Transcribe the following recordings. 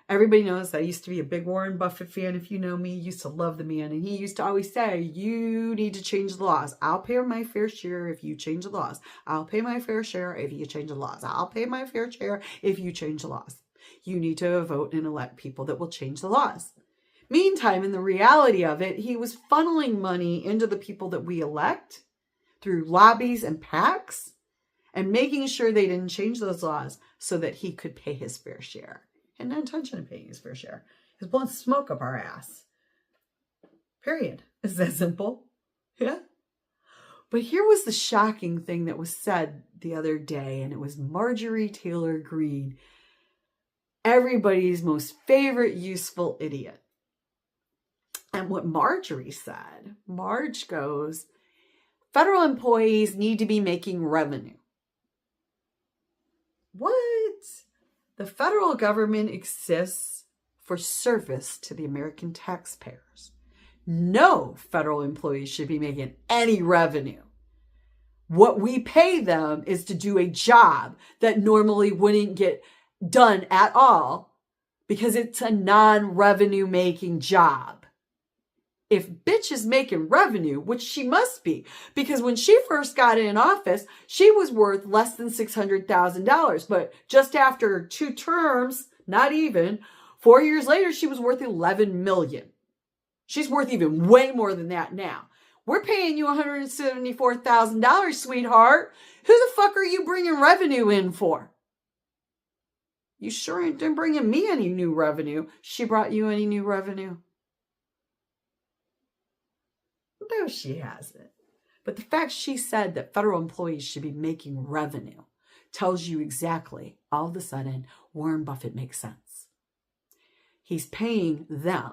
Everybody knows I used to be a big Warren Buffett fan. If you know me, used to love the man. And he used to always say, you need to change the laws. I'll pay my fair share if you change the laws. I'll pay my fair share if you change the laws. I'll pay my fair share if you change the laws. You need to vote and elect people that will change the laws. Meantime, in the reality of it, he was funneling money into the people that we elect through lobbies and PACs and making sure they didn't change those laws so that he could pay his fair share. And no intention of paying his fair share. He's blowing smoke up our ass. Period. Is that simple? Yeah. But here was the shocking thing that was said the other day, and it was Marjorie Taylor Greene, everybody's most favorite useful idiot. And what Marjorie said, Marge goes, federal employees need to be making revenue. What? The federal government exists for service to the American taxpayers. No federal employees should be making any revenue. What we pay them is to do a job that normally wouldn't get done at all because it's a non-revenue making job. If bitch is making revenue, which she must be, because when she first got in office, she was worth less than $600,000. But just after 2 terms, not even, 4 years later, she was worth $11 million. She's worth even way more than that now. We're paying you $174,000, sweetheart. Who the fuck are you bringing revenue in for? You sure didn't bring me any new revenue. She brought you any new revenue? No, she hasn't. But the fact she said that federal employees should be making revenue tells you exactly, all of a sudden, Warren Buffett makes sense. He's paying them,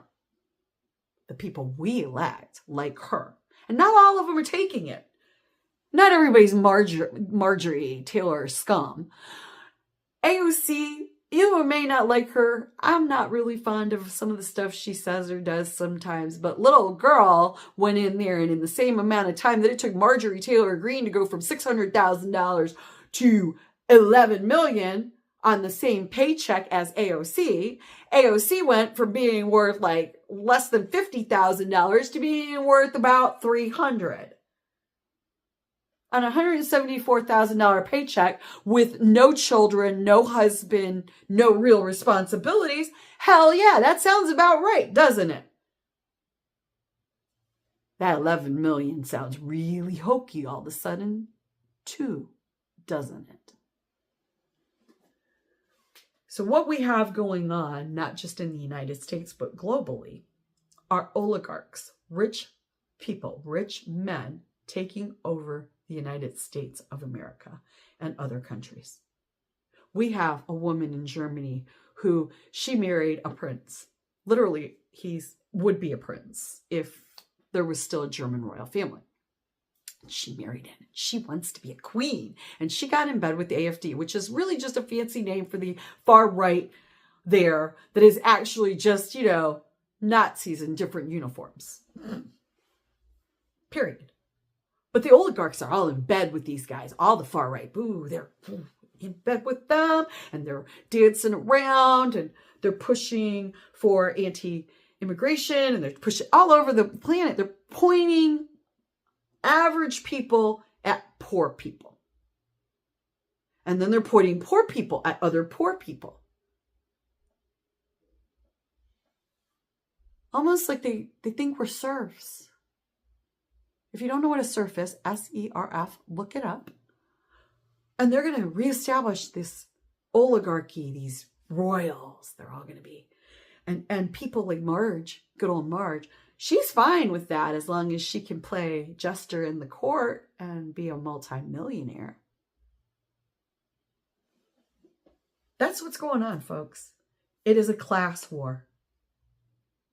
the people we elect, like her. And not all of them are taking it. Not everybody's Marjorie Taylor scum. AOC, you may not like her. I'm not really fond of some of the stuff she says or does sometimes, but little girl went in there, and in the same amount of time that it took Marjorie Taylor Greene to go from $600,000 to $11 million on the same paycheck as AOC, AOC went from being worth like less than $50,000 to being worth about $300,000. On a $174,000 paycheck with no children, no husband, no real responsibilities. Hell yeah, that sounds about right, doesn't it? That $11 million sounds really hokey all of a sudden, too, doesn't it? So what we have going on, not just in the United States, but globally, are oligarchs, rich people, rich men taking over the United States of America and other countries. We have a woman in Germany who she married a prince. Literally, he would be a prince if there was still a German royal family. She married him. She wants to be a queen. And she got in bed with the AfD, which is really just a fancy name for the far right there that is actually just, Nazis in different uniforms. Period. But the oligarchs are all in bed with these guys, all the far right. Boo, they're in bed with them, and they're dancing around, and they're pushing for anti-immigration, and they're pushing all over the planet. They're pointing average people at poor people. And then they're pointing poor people at other poor people. Almost like they think we're serfs. If you don't know what a serf is, S-E-R-F, look it up. And they're going to reestablish this oligarchy, these royals, they're all going to be. And people like Marge, good old Marge, she's fine with that as long as she can play jester in the court and be a multimillionaire. That's what's going on, folks. It is a class war.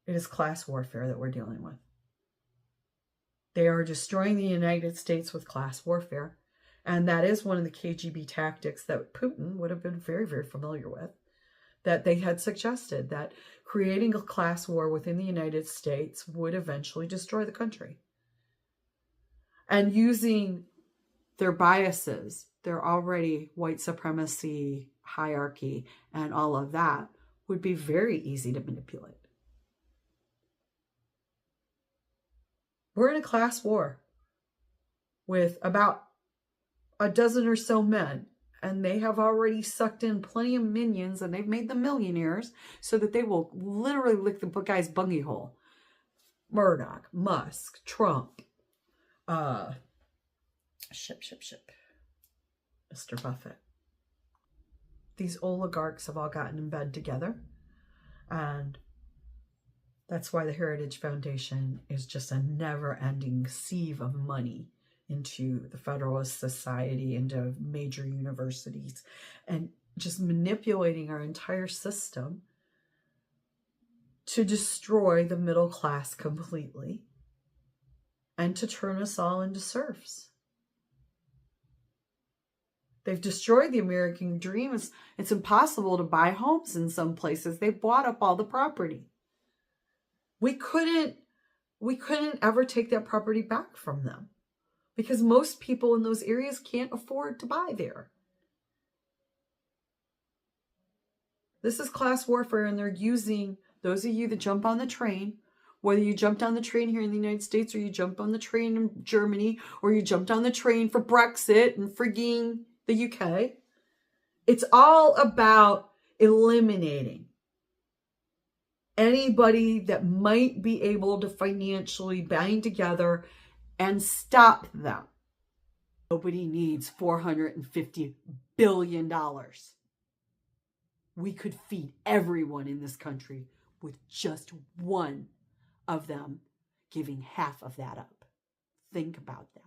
It is class warfare that we're dealing with. They are destroying the United States with class warfare. And that is one of the KGB tactics that Putin would have been very, very familiar with. That they had suggested that creating a class war within the United States would eventually destroy the country. And using their biases, their already white supremacy hierarchy and all of that, would be very easy to manipulate. We're in a class war with about a dozen or so men, and they have already sucked in plenty of minions, and they've made them millionaires so that they will literally lick the guy's bungie hole. Murdoch, Musk, Trump, Mr. Buffett. These oligarchs have all gotten in bed together, and that's why the Heritage Foundation is just a never-ending sieve of money into the Federalist Society, into major universities, and just manipulating our entire system to destroy the middle class completely and to turn us all into serfs. They've destroyed the American dream. It's impossible to buy homes in some places. They bought up all the property. We couldn't ever take that property back from them because most people in those areas can't afford to buy there. This is class warfare, and they're using those of you that jump on the train, whether you jumped on the train here in the United States or you jumped on the train in Germany or you jumped on the train for Brexit and frigging the UK. It's all about eliminating anybody that might be able to financially bind together and stop them. Nobody needs $450 billion. We could feed everyone in this country with just one of them giving half of that up. Think about that.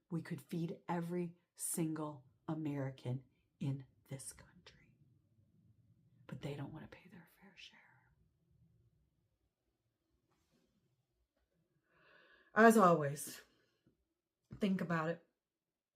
We could feed every single American in this country. But they don't want to pay their fair share. As always, think about it.